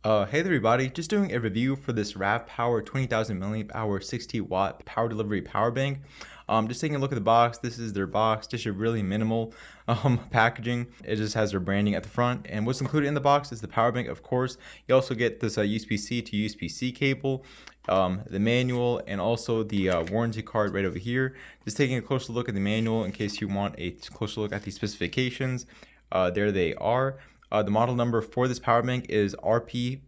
Hey there everybody, just doing a review for this RAVPower 20,000 milliamp hour 60 watt power delivery power bank. Just taking a look at the box. This is their box, just a really minimal packaging. It just has their branding at the front, and what's included in the box is the power bank, of course. You also get this USB-C to USB-C cable, the manual, and also the warranty card right over here. Just taking a closer look at the manual in case you want a closer look at the specifications. There they are. The model number for this power bank is RAVPower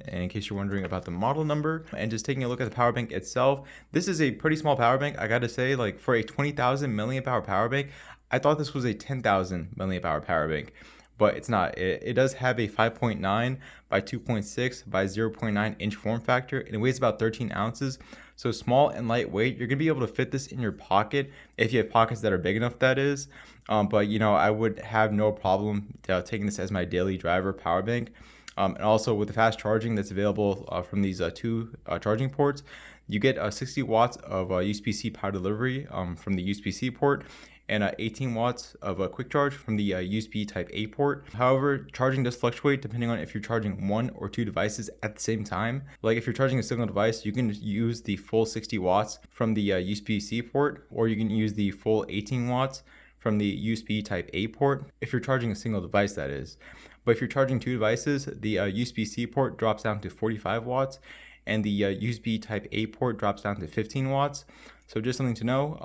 and in case you're wondering about the model number. And just taking a look at the power bank itself, this is a pretty small power bank. I gotta say, like, for a 20,000 milliamp hour power bank, I thought this was a 10,000 milliamp hour power bank, but it's not. It does have a 5.9 by 2.6 by 0.9 inch form factor, and it weighs about 13 ounces. So small and lightweight. You're gonna be able to fit this in your pocket if you have pockets that are big enough, that is. But you know, I would have no problem taking this as my daily driver power bank. And also with the fast charging that's available from these two charging ports, you get 60 watts of USB-C power delivery from the USB-C port, and 18 watts of a quick charge from the USB type A port. However, charging does fluctuate depending on if you're charging one or two devices at the same time. Like if you're charging a single device, you can use the full 60 watts from the USB-C port, or you can use the full 18 watts from the USB type A port, if you're charging a single device, that is. But if you're charging two devices, the USB-C port drops down to 45 watts, and the USB type A port drops down to 15 watts. So just something to know.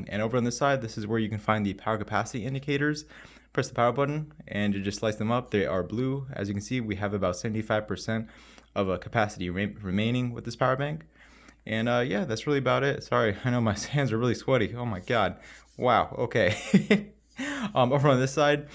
And over on this side, this is where you can find the power capacity indicators. Press the power button and you just slice them up. They are blue. As you can see, we have about 75% of a capacity remaining with this power bank. And yeah, that's really about it. Sorry, I know my hands are really sweaty. Oh my God. Wow, okay. Over on this side,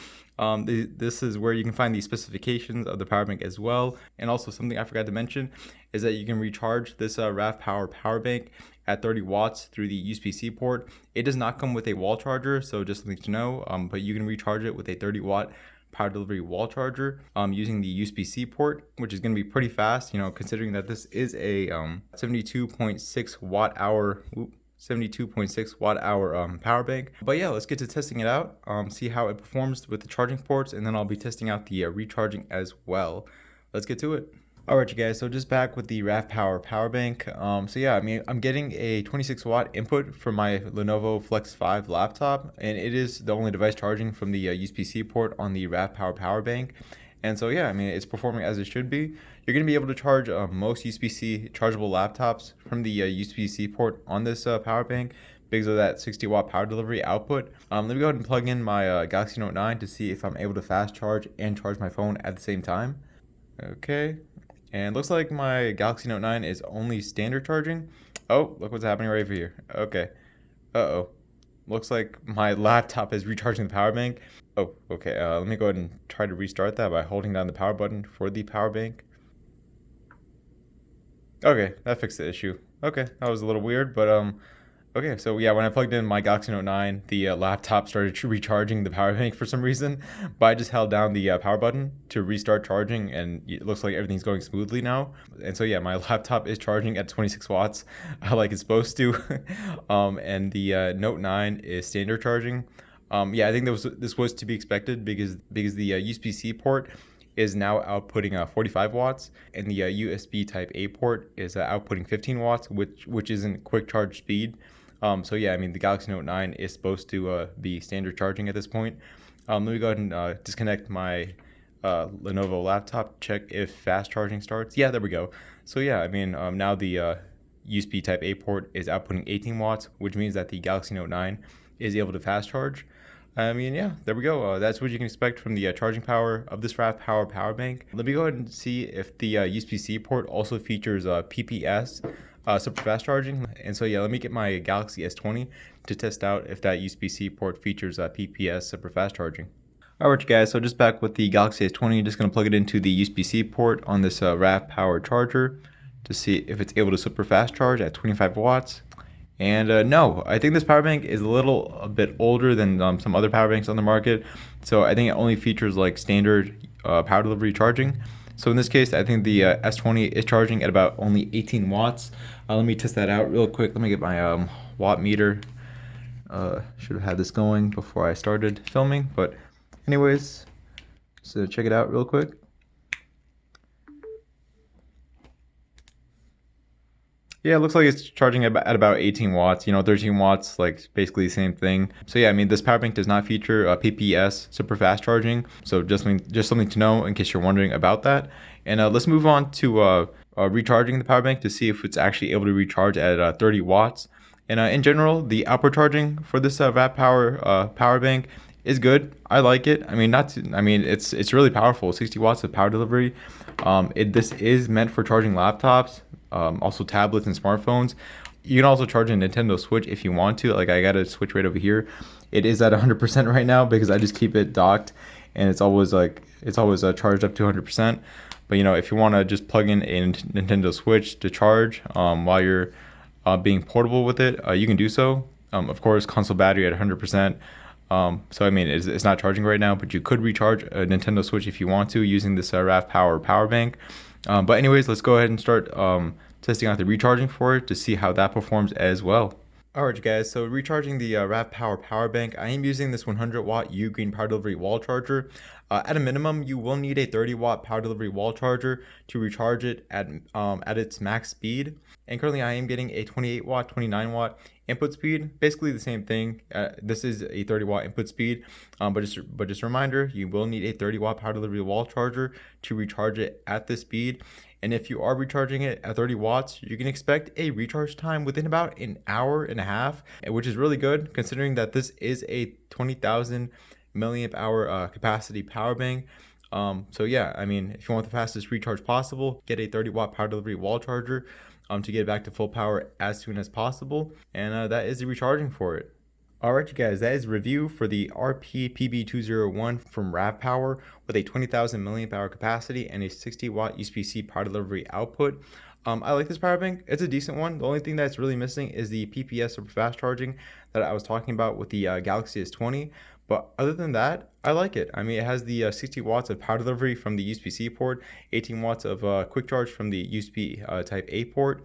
this is where you can find the specifications of the power bank as well. And also something I forgot to mention is that you can recharge this RAVPower power bank at 30 watts through the USB-C port. It does not come with a wall charger, so just something to know, but you can recharge it with a 30 watt power delivery wall charger using the USB-C port, which is going to be pretty fast, you know, considering that this is a 72.6 watt hour power bank. But yeah, let's get to testing it out, see how it performs with the charging ports, and then I'll be testing out the recharging as well. Let's get to it. Alright you guys, so just back with the RAVPower power bank. So yeah, I mean, I'm getting a 26 watt input from my Lenovo Flex 5 laptop, and it is the only device charging from the USB-C port on the RAVPower power bank. And so yeah, I mean, it's performing as it should be. You're going to be able to charge most USB-C chargeable laptops from the USB-C port on this power bank because of that 60 watt power delivery output. Let me go ahead and plug in my Galaxy Note 9 to see if I'm able to fast charge and charge my phone at the same time. Okay. And looks like my Galaxy Note 9 is only standard charging. Oh, look what's happening right over here. Okay. Uh-oh. Looks like my laptop is recharging the power bank. Oh, okay. Let me go ahead and try to restart that by holding down the power button for the power bank. Okay, that fixed the issue. Okay, that was a little weird, but okay, so yeah, when I plugged in my Galaxy Note 9, the laptop started recharging the power bank for some reason, but I just held down the power button to restart charging, and it looks like everything's going smoothly now. And so yeah, my laptop is charging at 26 watts like it's supposed to, and the Note 9 is standard charging. Yeah, I think this was to be expected because the USB-C port is now outputting 45 watts, and the USB type A port is outputting 15 watts, which isn't quick charge speed. So yeah, I mean, the Galaxy Note 9 is supposed to be standard charging at this point. Let me go ahead and disconnect my Lenovo laptop, check if fast charging starts. Yeah, there we go. So yeah, I mean, now the USB type A port is outputting 18 watts, which means that the Galaxy Note 9 is able to fast charge. I mean, yeah, there we go. That's what you can expect from the charging power of this RAVPower power bank. Let me go ahead and see if the USB-C port also features PPS, super fast charging. And so yeah, let me get my Galaxy S20 to test out if that USB-C port features PPS, super fast charging. Alright you guys, so just back with the Galaxy S20, just going to plug it into the USB-C port on this RAVPower charger to see if it's able to super fast charge at 25 watts. And no, I think this power bank is a bit older than some other power banks on the market. So I think it only features like standard power delivery charging. So in this case, I think the S20 is charging at about only 18 watts. Let me test that out real quick. Let me get my watt meter. Should have had this going before I started filming. But anyways, so check it out real quick. Yeah, it looks like it's charging at about 18 watts, 13 watts, like basically the same thing. So yeah, I mean, this power bank does not feature PPS, super fast charging. So just something to know in case you're wondering about that. And let's move on to recharging the power bank to see if it's actually able to recharge at 30 watts. And in general, the output charging for this RAVPower power bank is good. I like it. I mean, it's really powerful. 60 watts of power delivery. This is meant for charging laptops, also tablets and smartphones. You can also charge a Nintendo Switch if you want to. Like I got a Switch right over here. It is at 100% right now because I just keep it docked, and it's always charged up to 100%. But if you want to just plug in a Nintendo Switch to charge while you're being portable with it, you can do so. Of course, console battery at 100%. So I mean, it's not charging right now, but you could recharge a Nintendo Switch if you want to using this RAVPower power bank. But anyways, let's go ahead and start testing out the recharging for it to see how that performs as well. Alright guys, so recharging the RAVPower power bank, I am using this 100 watt U-Green power delivery wall charger. At a minimum, you will need a 30 watt power delivery wall charger to recharge it at its max speed. And currently I am getting a 28 watt, 29 watt input speed, basically the same thing. This is a 30 watt input speed, but just a reminder, you will need a 30 watt power delivery wall charger to recharge it at this speed. And if you are recharging it at 30 watts, you can expect a recharge time within about an hour and a half, which is really good considering that this is a 20,000 milliamp hour capacity power bank. So yeah, I mean, if you want the fastest recharge possible, get a 30 watt power delivery wall charger to get it back to full power as soon as possible. And that is the recharging for it. Alright you guys, that is a review for the RP-PB201 from RAVPower with a 20,000 milliamp hour capacity and a 60 watt USB-C power delivery output. I like this power bank. It's a decent one. The only thing that's really missing is the PPS super fast charging that I was talking about with the Galaxy S20. But other than that, I like it. I mean, it has the 60 watts of power delivery from the USB-C port, 18 watts of quick charge from the USB Type A port.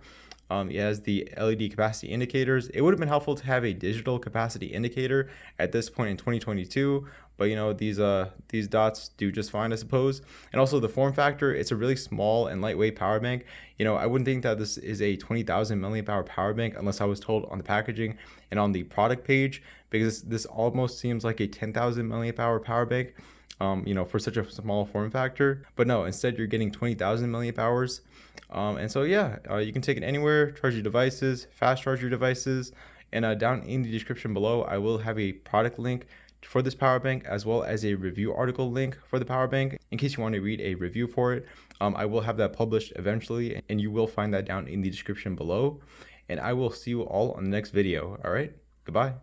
It has the LED capacity indicators. It would have been helpful to have a digital capacity indicator at this point in 2022, but these dots do just fine, I suppose. And also the form factor, it's a really small and lightweight power bank. I wouldn't think that this is a 20,000 milliamp hour power bank unless I was told on the packaging and on the product page, because this almost seems like a 10,000 milliamp hour power bank. For such a small form factor, but no, instead you're getting 20,000 milliamp hours. And so yeah, you can take it anywhere, charge your devices, fast charge your devices, and down in the description below, I will have a product link for this power bank as well as a review article link for the power bank in case you want to read a review for it. I will have that published eventually, and you will find that down in the description below. And I will see you all on the next video. All right, goodbye.